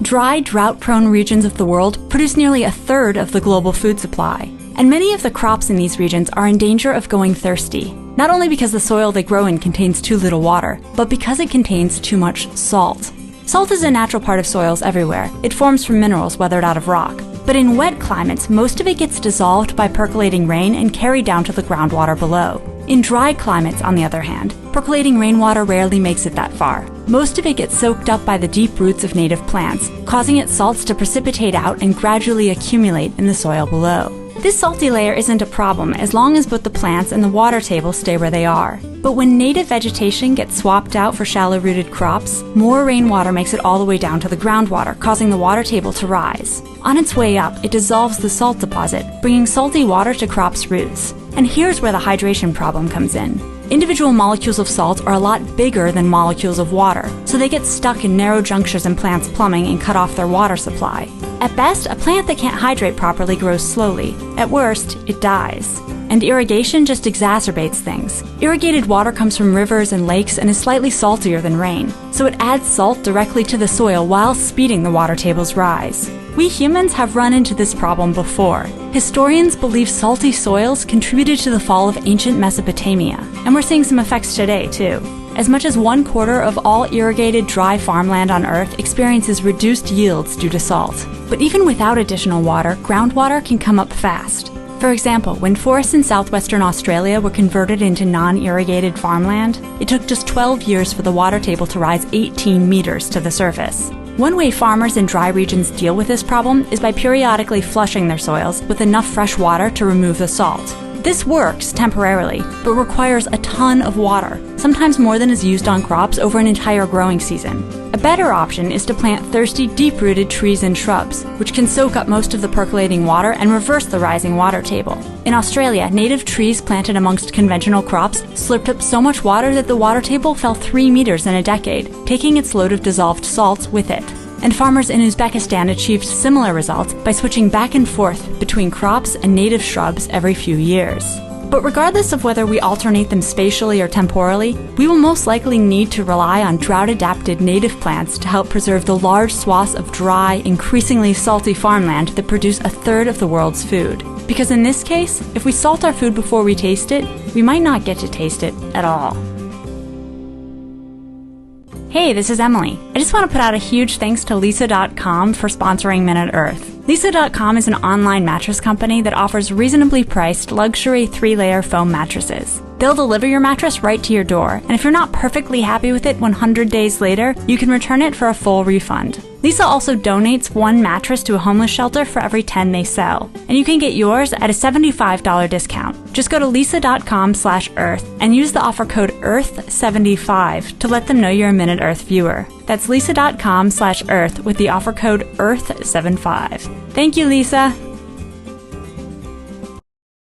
Dry, drought-prone regions of the world produce nearly a third of the global food supply. And many of the crops in these regions are in danger of going thirsty, not only because the soil they grow in contains too little water, but because it contains too much salt. Salt is a natural part of soils everywhere. It forms from minerals weathered out of rock. But in wet climates, most of it gets dissolved by percolating rain and carried down to the groundwater below. In dry climates, on the other hand, percolating rainwater rarely makes it that far. Most of it gets soaked up by the deep roots of native plants, causing its salts to precipitate out and gradually accumulate in the soil below. This salty layer isn't a problem as long as both the plants and the water table stay where they are. But when native vegetation gets swapped out for shallow-rooted crops, more rainwater makes it all the way down to the groundwater, causing the water table to rise. On its way up, it dissolves the salt deposit, bringing salty water to crops' roots. And here's where the hydration problem comes in. Individual molecules of salt are a lot bigger than molecules of water, so they get stuck in narrow junctures in plants' plumbing and cut off their water supply. At best, a plant that can't hydrate properly grows slowly. At worst, it dies. And irrigation just exacerbates things. Irrigated water comes from rivers and lakes and is slightly saltier than rain, so it adds salt directly to the soil while speeding the water table's rise. We humans have run into this problem before. Historians believe salty soils contributed to the fall of ancient Mesopotamia, and we're seeing some effects today, too. As much as 1/4 of all irrigated dry farmland on Earth experiences reduced yields due to salt. But even without additional water, groundwater can come up fast. For example, when forests in southwestern Australia were converted into non-irrigated farmland, it took just 12 years for the water table to rise 18 meters to the surface. One way farmers in dry regions deal with this problem is by periodically flushing their soils with enough fresh water to remove the salt. This works temporarily, but requires a ton of water, sometimes more than is used on crops over an entire growing season. A better option is to plant thirsty, deep-rooted trees and shrubs, which can soak up most of the percolating water and reverse the rising water table. In Australia, native trees planted amongst conventional crops slurped up so much water that the water table fell 3 meters in a decade, taking its load of dissolved salts with it. And farmers in Uzbekistan achieved similar results by switching back and forth between crops and native shrubs every few years. But regardless of whether we alternate them spatially or temporally, we will most likely need to rely on drought-adapted native plants to help preserve the large swaths of dry, increasingly salty farmland that produce a third of the world's food. Because in this case, if we salt our food before we taste it, we might not get to taste it at all. Hey, this is Emily. I just want to put out a huge thanks to Lisa.com for sponsoring Minute Earth. Lisa.com is an online mattress company that offers reasonably priced luxury 3-layer foam mattresses. They'll deliver your mattress right to your door, and if you're not perfectly happy with it 100 days later, you can return it for a full refund. Lisa also donates 1 mattress to a homeless shelter for every 10 they sell, and you can get yours at a $75 discount. Just go to lisa.com/earth and use the offer code EARTH75 to let them know you're a Minute Earth viewer. That's lisa.com/earth with the offer code EARTH75. Thank you, Lisa!